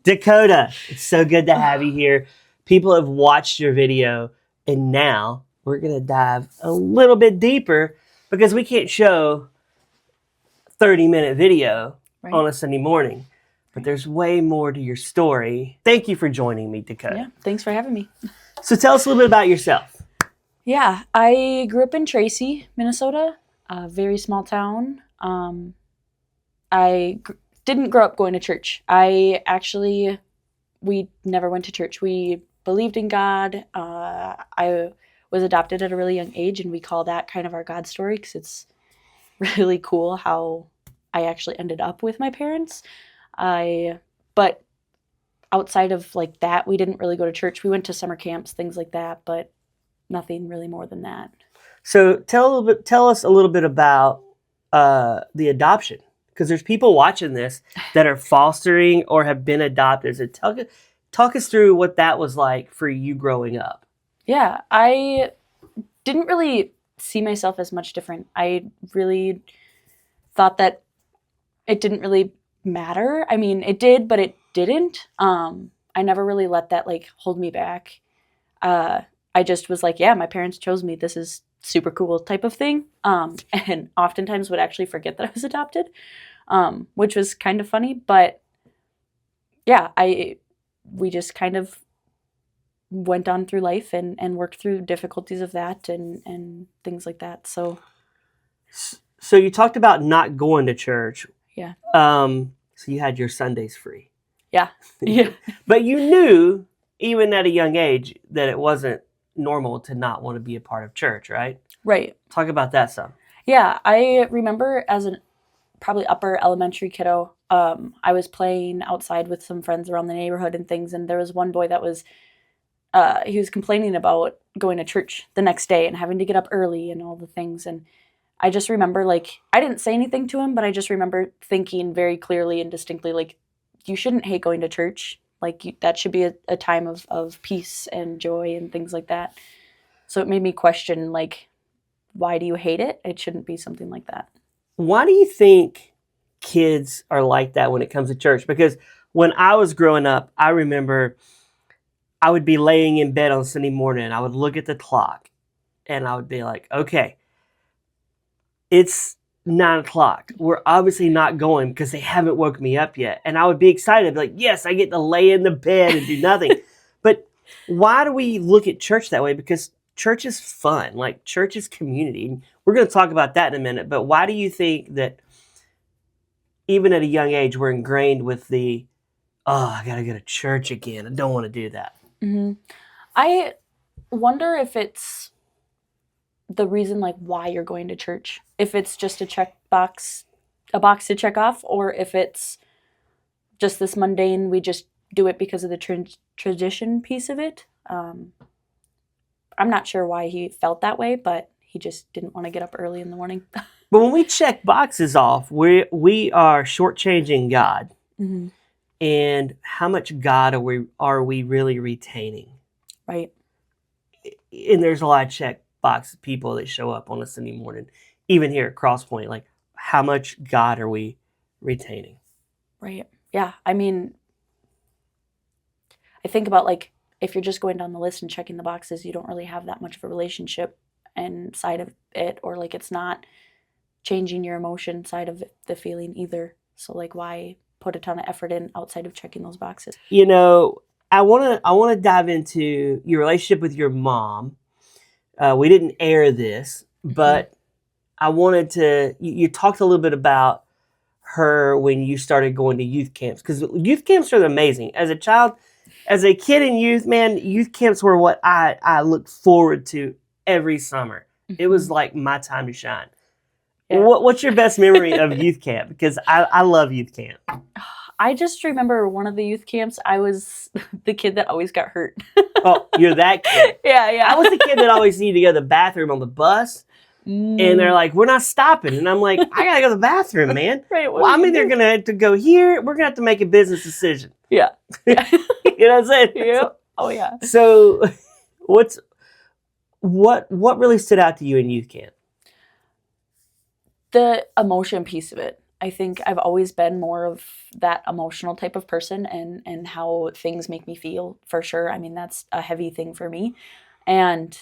Dakota, it's so good to have you here. People have watched your video, and now we're going to dive a little bit deeper because we can't show 30-minute video on a Sunday morning. But there's way more to your story. Thank you for joining me, Dakota. Yeah, thanks for having me. So tell us a little bit about yourself. Yeah, I grew up in Tracy, Minnesota, a very small town. I didn't grow up going to church. We never went to church. We believed in God. I was adopted at a really young age, and we call that kind of our God story because it's really cool how I actually ended up with my parents. But outside of like that, we didn't really go to church. We went to summer camps, things like that, but nothing really more than that. So tell us a little bit about the adoption, because there's people watching this that are fostering or have been adopted. So talk us through what that was like for you growing up. Yeah, I didn't really see myself as much different. I really thought that it didn't really matter. I mean, it did, but it didn't. I never really let that like hold me back. I just was like, yeah, my parents chose me. This is super cool type of thing. And oftentimes would actually forget that I was adopted, which was kind of funny. But yeah, we just kind of went on through life and worked through difficulties of that and things like that. So you talked about not going to church. Yeah. So you had your Sundays free. Yeah. Yeah. But you knew, even at a young age, that it wasn't normal to not want to be a part of church, right? Right. Talk about that some. Yeah. I remember as an probably upper elementary kiddo, I was playing outside with some friends around the neighborhood and things, and there was one boy that was he was complaining about going to church the next day and having to get up early and all the things. And I just remember, like, I didn't say anything to him, but I just remember thinking very clearly and distinctly, like, you shouldn't hate going to church. Like, that should be a time of peace and joy and things like that. So it made me question, like, why do you hate it? It shouldn't be something like that. Why do you think kids are like that when it comes to church? Because when I was growing up, I remember I would be laying in bed on Sunday morning and I would look at the clock and I would be like, okay, it's 9 o'clock. We're obviously not going because they haven't woke me up yet. And I would be excited, like, yes, I get to lay in the bed and do nothing. But why do we look at church that way? Because church is fun. Like, church is community. And we're going to talk about that in a minute. But why do you think that even at a young age, we're ingrained with the, oh, I got to go to church again. I don't want to do that. Mm-hmm. I wonder if it's the reason, like, why you're going to church. If it's just a box to check off, or if it's just this mundane, we just do it because of the tradition piece of it. I'm not sure why he felt that way, but he just didn't want to get up early in the morning. But when we check boxes off, we are shortchanging God. Mm-hmm. And how much God are we really retaining? Right. And there's a lot of check box people that show up on a Sunday morning, even here at Crosspoint. Like, how much God are we retaining? Right. Yeah. I mean, I think about, like, if you're just going down the list and checking the boxes, you don't really have that much of a relationship and side of it, or like it's not changing your emotion side of the feeling either. So, like, why put a ton of effort in outside of checking those boxes? You know, I want to dive into your relationship with your mom. We didn't air this, but I wanted to, you talked a little bit about her when you started going to youth camps, because youth camps are amazing. As a child, as a kid in youth, man, youth camps were what I looked forward to every summer. It was like my time to shine. Yeah. What's your best memory of youth camp? Because I love youth camp. I just remember one of the youth camps, I was the kid that always got hurt. Oh, you're that kid. Yeah. I was the kid that always needed to go to the bathroom on the bus. And they're like, we're not stopping. And I'm like, I got to go to the bathroom, man. Right. Well, I'm either going to have to go here. We're going to have to make a business decision. Yeah. You know what I'm saying? Yep. Oh, yeah. So what really stood out to you in youth camp? The emotion piece of it. I think I've always been more of that emotional type of person, and how things make me feel, for sure. I mean, that's a heavy thing for me. And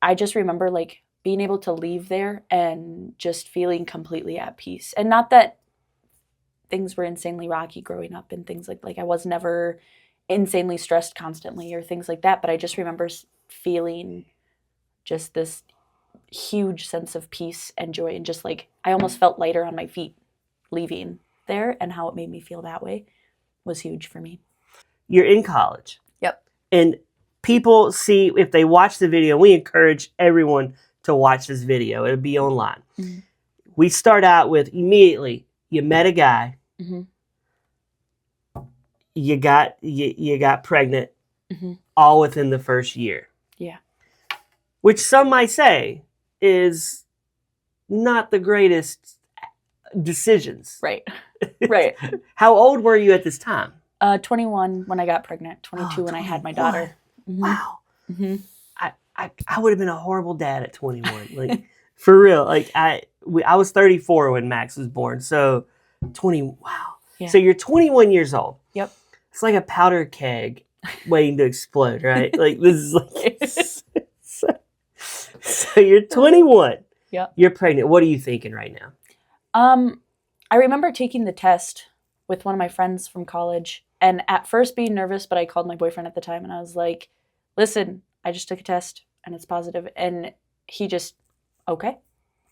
I just remember like being able to leave there and just feeling completely at peace. And not that things were insanely rocky growing up and things like I was never insanely stressed constantly or things like that, but I just remember feeling just this huge sense of peace and joy, and just like I almost felt lighter on my feet leaving there, and how it made me feel that way was huge for me. You're in college. Yep. And people see, if they watch the video, we encourage everyone to watch this video. It'll be online. Mm-hmm. We start out with immediately, you met a guy, mm-hmm. you got pregnant, mm-hmm. all within the first year. Yeah. Which some might say is not the greatest decisions. Right. Right. How old were you at this time? 21 when I got pregnant, 22 when I had my daughter. Mm-hmm. Wow. Mm-hmm. I would have been a horrible dad at 21. Like, for real. Like, I was 34 when Max was born. So 20, wow. Yeah. So you're 21 years old. Yep. It's like a powder keg waiting to explode, right? Like, this is like... So you're 21. Yeah. You're pregnant. What are you thinking right now? I remember taking the test with one of my friends from college, and at first being nervous, but I called my boyfriend at the time and I was like, listen, I just took a test and it's positive. And he just, okay.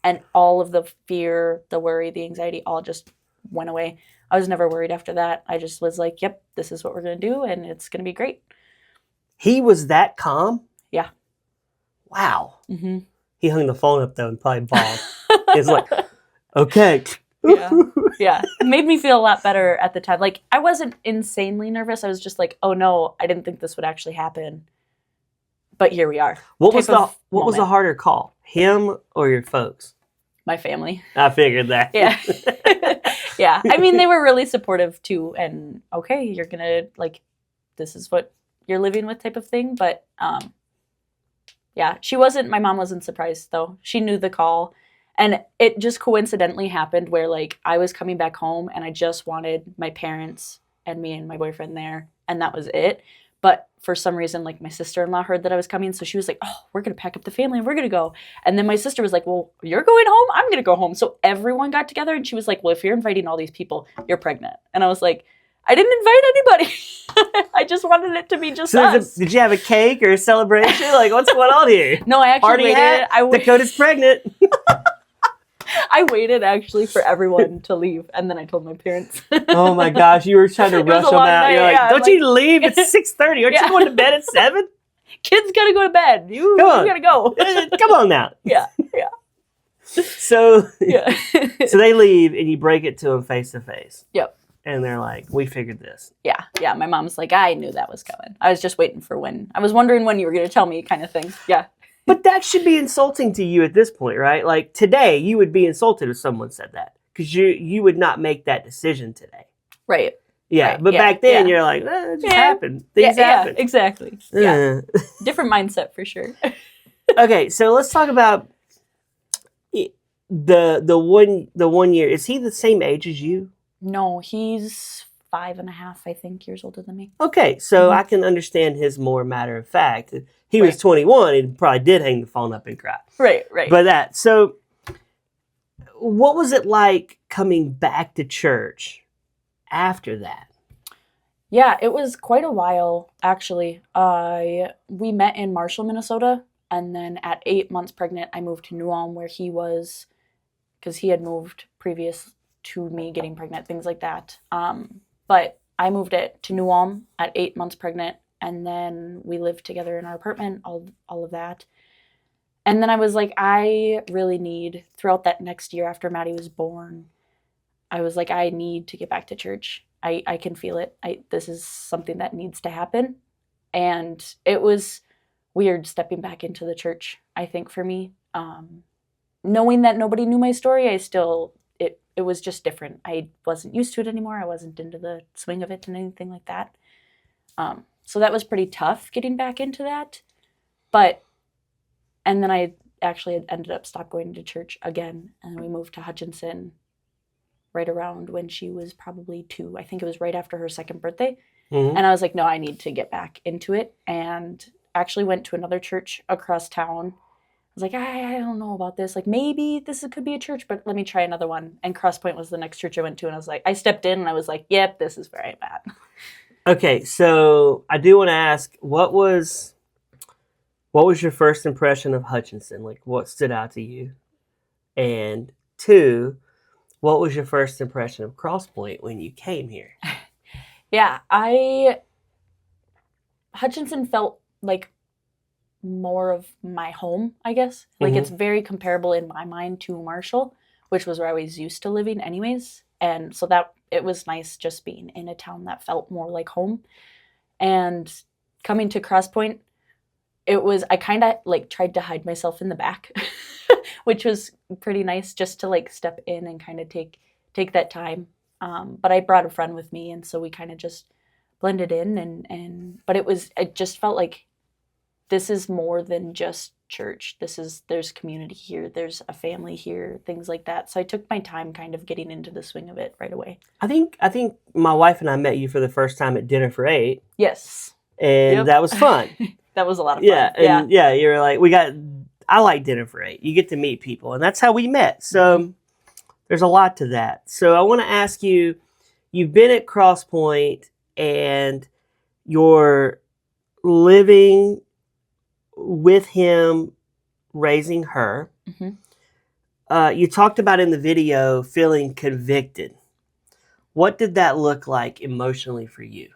And all of the fear, the worry, the anxiety, all just went away. I was never worried after that. I just was like, yep, this is what we're going to do, and it's going to be great. He was that calm? Yeah. Wow. Mm-hmm. He hung the phone up, though, and probably bawled. He's like, okay. Yeah. Yeah. It made me feel a lot better at the time. Like, I wasn't insanely nervous. I was just like, oh, no, I didn't think this would actually happen. But here we are. What was the harder call? Him or your folks? My family. I figured that. Yeah. Yeah. I mean, they were really supportive, too. And, okay, you're going to, like, this is what you're living with type of thing. But, yeah, my mom wasn't surprised, though. She knew the call. And it just coincidentally happened where, like, I was coming back home and I just wanted my parents and me and my boyfriend there. And that was it. But for some reason, like, my sister-in-law heard that I was coming. So she was like, oh, we're going to pack up the family and we're going to go. And then my sister was like, well, you're going home? I'm going to go home. So everyone got together and she was like, well, if you're inviting all these people, you're pregnant. And I was like, I didn't invite anybody. I just wanted it to be just us. Did you have a cake or a celebration? Like, what's going on here? No, I actually waited. Dakota's pregnant. I waited actually for everyone to leave, and then I told my parents. Oh my gosh, you were trying to rush them out. You're like, don't you leave? It's 6:30. Aren't you going to bed at 7? Kids gotta go to bed. You gotta go. Come on now. Yeah. So they leave, and you break it to them face to face. Yep. And they're like, we figured this. Yeah. My mom's like, I knew that was coming. I was just waiting for when. I was wondering when you were going to tell me, kind of thing. Yeah. But that should be insulting to you at this point, right? Like, today, you would be insulted if someone said that. Because you would not make that decision today. Right. Yeah. Right. But back then, you're like, it just happened. Things happen. Yeah, exactly. Yeah. Different mindset, for sure. Okay, so let's talk about the 1 year. Is he the same age as you? No, he's 5.5, I think, years older than me. Okay, so I can understand his more matter of fact. He was 21 and probably did hang the phone up and cry. Right. But so what was it like coming back to church after that? Yeah, it was quite a while, actually. We met in Marshall, Minnesota, and then at 8 months pregnant, I moved to New Ulm, where he was, because he had moved previous to me getting pregnant, things like that. But I moved to New Ulm at 8 months pregnant, and then we lived together in our apartment, all of that. And then I was like, I really need, throughout that next year after Maddie was born, I was like, I need to get back to church. I can feel it. This is something that needs to happen. And it was weird stepping back into the church, I think, for me. Knowing that nobody knew my story, it was just different. I wasn't used to it anymore. I wasn't into the swing of it and anything like that. So that was pretty tough getting back into that. And then I actually ended up stopped going to church again, and we moved to Hutchinson right around when she was probably 2. I think it was right after her second birthday. Mhm. And I was like, no, I need to get back into it. And actually went to another church across town. I was like, I don't know about this. Like, maybe this could be a church, but let me try another one. And Cross Point was the next church I went to. And I was like, I stepped in and I was like, yep, this is where I'm at. Okay, so I do want to ask, what was your first impression of Hutchinson? Like, what stood out to you? And 2, what was your first impression of Cross Point when you came here? Yeah, Hutchinson felt like more of my home, I guess. Like, it's very comparable in my mind to Marshall, which was where I was used to living anyways. And so that it was nice just being in a town that felt more like home. And coming to Cross Point, I kind of like tried to hide myself in the back, which was pretty nice just to like step in and kind of take that time. But I brought a friend with me, and so we kind of just blended in, but it just felt like this is more than just church. There's community here, there's a family here, things like that. So I took my time kind of getting into the swing of it right away. I think my wife and I met you for the first time at Dinner for 8. Yes. And Yep. that was fun. That was a lot of fun. Yeah, and yeah, you were like, I like Dinner for 8. You get to meet people, and that's how we met. So there's a lot to that. So I want to ask you, you've been at Cross Point, and you're living with him, raising her. You talked about in the video feeling convicted. What did that look like emotionally for you?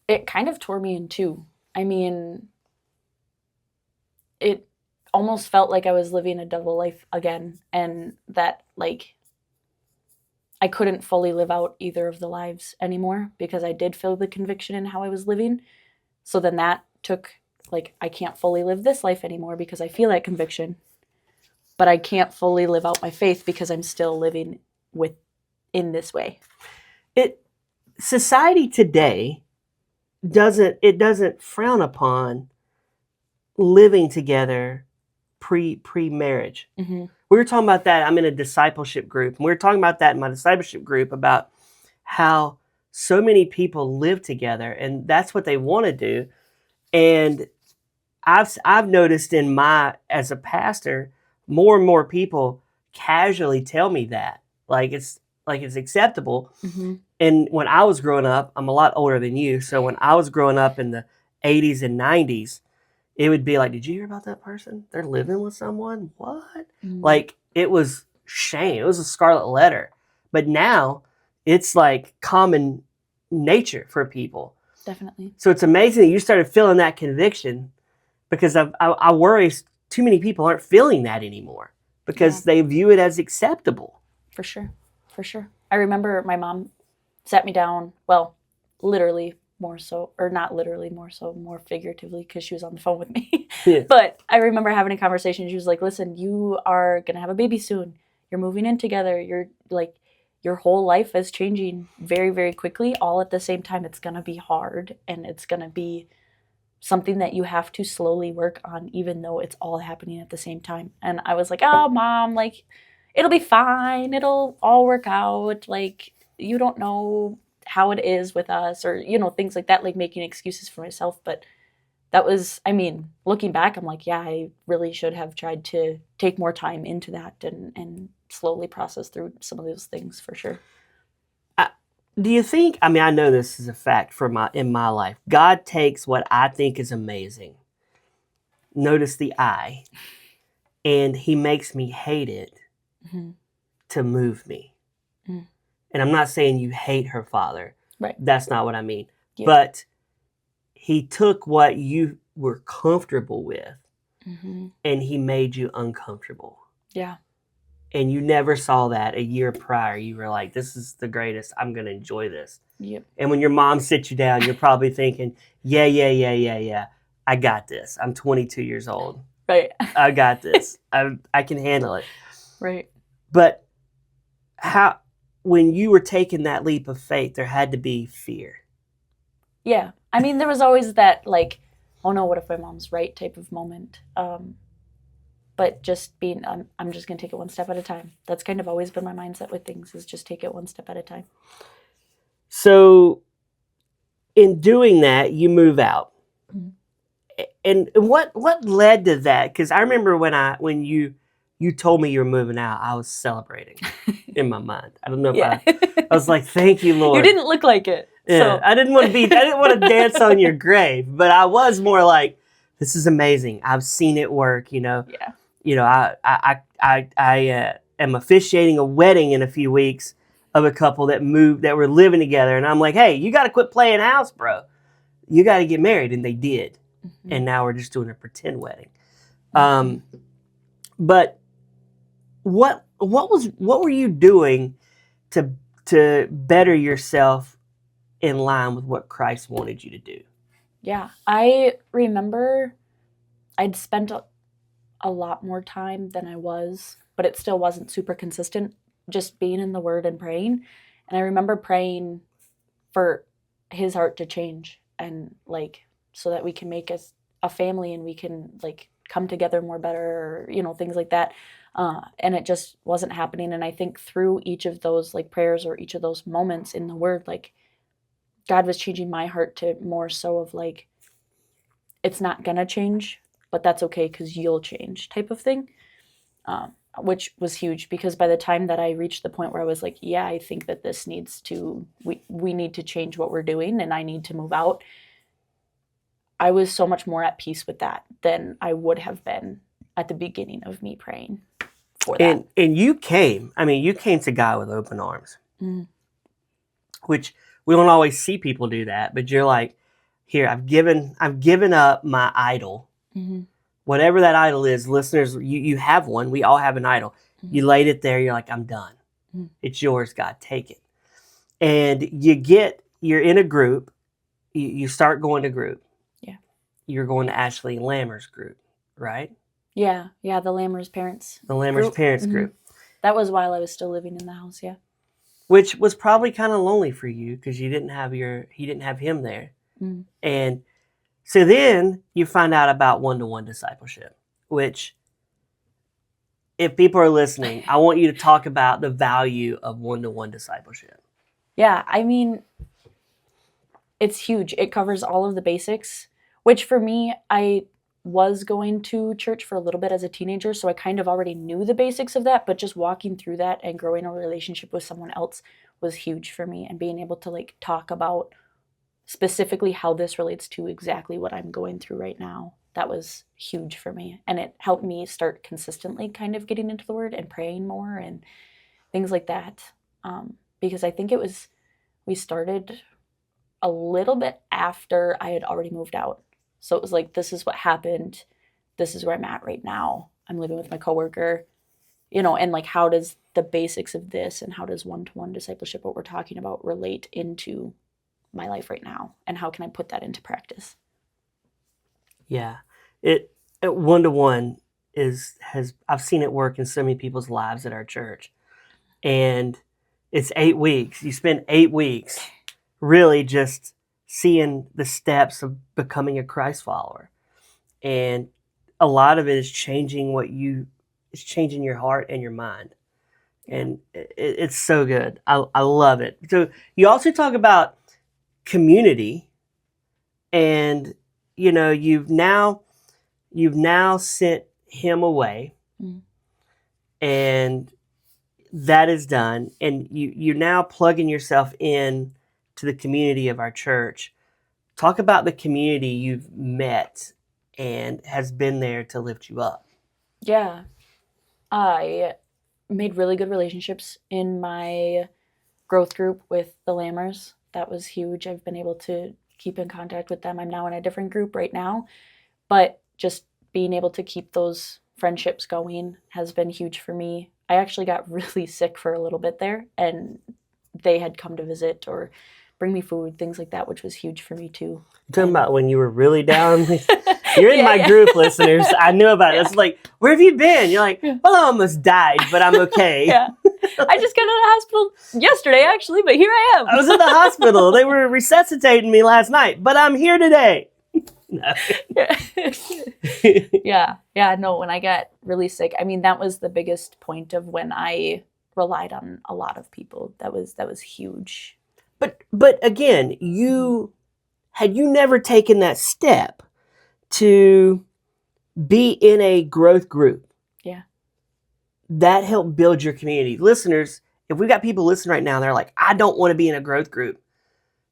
It kind of tore me in two. I mean, it almost felt like I was living a double life again, and that like I couldn't fully live out either of the lives anymore because I did feel the conviction in how I was living. So then that took, like, I can't fully live this life anymore because I feel that conviction, but I can't fully live out my faith because I'm still living in this way. Society today doesn't frown upon living together pre-marriage. We were talking about that. I'm in a discipleship group, and we were talking about that in my discipleship group about how so many people live together, and that's what they want to do. And I've noticed as a pastor, more and more people casually tell me that, like it's acceptable. And when I was growing up, I'm a lot older than you, so when I was growing up in the 80s and 90s, it would be like, did you hear about that person? They're living with someone? What? Like, it was shame. It was a scarlet letter. But now, it's like common nature for people. Definitely. So it's amazing that you started feeling that conviction, because I worry too many people aren't feeling that anymore because they view it as acceptable. For sure. I remember my mom sat me down, well, literally more so, or not literally more so, more figuratively, because she was on the phone with me. Yeah. But I remember having a conversation. She was like, listen, you are going to have a baby soon. You're moving in together. You're like, your whole life is changing very, very quickly, all at the same time. It's going to be hard, and it's going to be something that you have to slowly work on, even though it's all happening at the same time. And I was like, oh, Mom, like, it'll be fine. It'll all work out. Like, you don't know how it is with us, or, things like that, like making excuses for myself. But that was, I mean, looking back, I'm like, yeah, I really should have tried to take more time into that and slowly process through some of those things, for sure. Do you think, I know this is a fact in my life, God takes what I think is amazing, notice the I, and he makes me hate it to move me. And I'm not saying you hate her father. Right. That's not what I mean. Yeah. But he took what you were comfortable with and he made you uncomfortable. Yeah. And you never saw that a year prior. You were like, this is the greatest. I'm going to enjoy this. Yep. And when your mom sits you down, you're probably thinking, yeah. I got this. I'm 22 years old. Right. I got this. I can handle it. Right. But when you were taking that leap of faith, there had to be fear. Yeah. I mean, there was always that, like, oh no, what if my mom's right type of moment. but just being, I'm just going to take it one step at a time. That's kind of always been my mindset with things, is just take it one step at a time. So in doing that, you move out. Mm-hmm. And what led to that? Because I remember when you told me you were moving out, I was celebrating in my mind. I don't know if I was like, thank you, Lord. You didn't look like it. Yeah, So. I didn't want to dance on your grave, but I was more like, this is amazing. I've seen it work, Yeah. I am officiating a wedding in a few weeks of a couple that were living together. And I'm like, hey, you got to quit playing house, bro. You got to get married. And they did. Mm-hmm. And now we're just doing a pretend wedding. Mm-hmm. But what were you doing to better yourself in line with what Christ wanted you to do? Yeah, I remember I'd spent a lot more time than I was, but it still wasn't super consistent, just being in the Word and praying. And I remember praying for his heart to change, and like, so that we can make us a family and we can like come together more better, or, things like that. And it just wasn't happening. And I think through each of those like prayers or each of those moments in the Word, like God was changing my heart to more so of like, it's not gonna change, but that's okay because you'll change type of thing, which was huge, because by the time that I reached the point where I was like, yeah, I think that this needs to, we need to change what we're doing and I need to move out, I was so much more at peace with that than I would have been at the beginning of me praying for that. And you came to God with open arms, which we don't always see people do that, but you're like, here, I've given up my idol. Mm-hmm. Whatever that idol is, listeners, you have one. We all have an idol. Mm-hmm. You laid it there. You're like, I'm done. Mm-hmm. It's yours, God. Take it. And you're in a group. You start going to group. Yeah. You're going to Ashley Lammer's group, right? Yeah. The Lammer's parents. The Lammer's parents group. Mm-hmm. That was while I was still living in the house, yeah. Which was probably kind of lonely for you because he didn't have him there. Mm-hmm. And so then you find out about one-to-one discipleship, which, if people are listening, I want you to talk about the value of one-to-one discipleship. Yeah, I mean, it's huge. It covers all of the basics, which for me, I was going to church for a little bit as a teenager, so I kind of already knew the basics of that, but just walking through that and growing a relationship with someone else was huge for me, and being able to like talk about specifically how this relates to exactly what I'm going through right now. That was huge for me. And it helped me start consistently kind of getting into the Word and praying more and things like that. Because I think we started a little bit after I had already moved out. So it was like, this is what happened. This is where I'm at right now. I'm living with my coworker, and like, how does the basics of this and how does one-to-one discipleship, what we're talking about, relate into my life right now, and how can I put that into practice? Yeah, it one-to-one I've seen it work in so many people's lives at our church, and it's 8 weeks. You spend 8 weeks really just seeing the steps of becoming a Christ follower, and a lot of it is changing your heart and your mind, and it's so good. I love it. So you also talk about community, and you've now sent him away, and that is done, and you're now plugging yourself in to the community of our church. Talk about the community you've met and has been there to lift you up. Yeah, I made really good relationships in my growth group with the Lammers. That was huge. I've been able to keep in contact with them. I'm now in a different group right now, but just being able to keep those friendships going has been huge for me. I actually got really sick for a little bit there, and they had come to visit or bring me food, things like that, which was huge for me too. You're talking about when you were really down? You're in my group, listeners. I knew about it. It's like, where have you been? You're like, well, I almost died, but I'm okay. Yeah. I just got out of the hospital yesterday, actually, but here I am. I was in the hospital. They were resuscitating me last night, but I'm here today. No. Yeah, no, when I got really sick, I mean, that was the biggest point of when I relied on a lot of people. That was huge. But again, had you never taken that step to be in a growth group, Yeah. that helped build your community. Listeners, if we got people listening right now, they're like, I don't want to be in a growth group.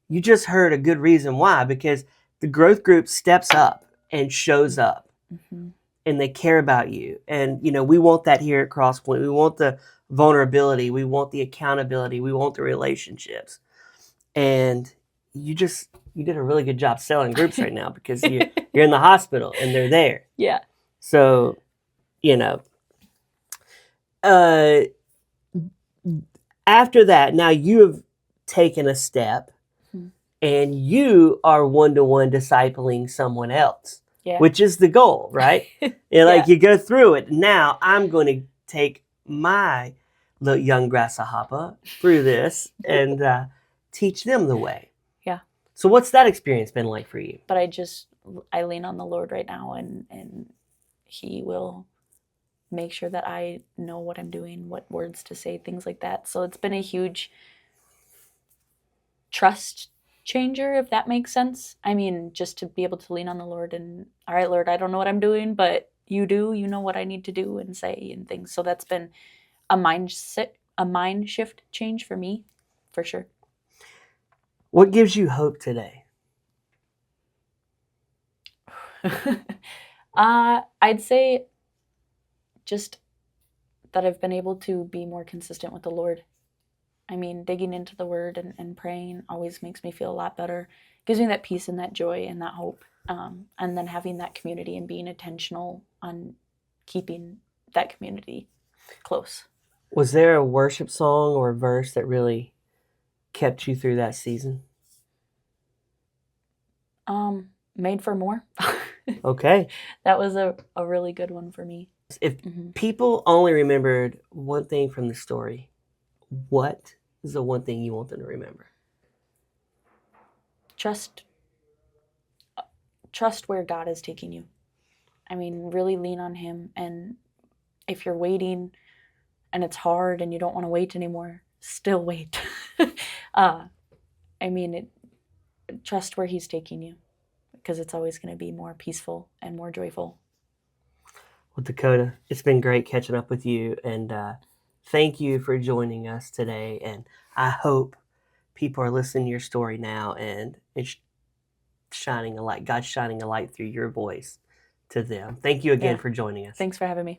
You just heard a good reason why, because the growth group steps up and shows up, and they care about you. And, we want that here at Crosspoint. We want the vulnerability. We want the accountability. We want the relationships. And you did a really good job selling groups right now, because you're in the hospital and they're there. Yeah. So, after that, now you have taken a step and you are one-to-one discipling someone else, which is the goal, right? You go through it. Now I'm going to take my little young grasshopper through this and teach them the way. Yeah. So what's that experience been like for you? But I lean on the Lord right now, and He will make sure that I know what I'm doing, what words to say, things like that. So it's been a huge trust changer, if that makes sense. I mean, just to be able to lean on the Lord and, all right, Lord, I don't know what I'm doing, but you do, you know what I need to do and say and things. So that's been a mind shift change for me, for sure. What gives you hope today? I'd say just that I've been able to be more consistent with the Lord. I mean, digging into the Word and praying always makes me feel a lot better. Gives me that peace and that joy and that hope. And then having that community and being intentional on keeping that community close. Was there a worship song or a verse that really kept you through that season? Made for More. Okay. That was a really good one for me. If people only remembered one thing from the story, what is the one thing you want them to remember? Trust where God is taking you. I mean, really lean on Him. And if you're waiting and it's hard and you don't want to wait anymore, still wait. Trust where He's taking you, because it's always going to be more peaceful and more joyful. Well, Dakota, it's been great catching up with you, and thank you for joining us today. And I hope people are listening to your story now, and it's shining a light. God's shining a light through your voice to them. Thank you again for joining us. Thanks for having me.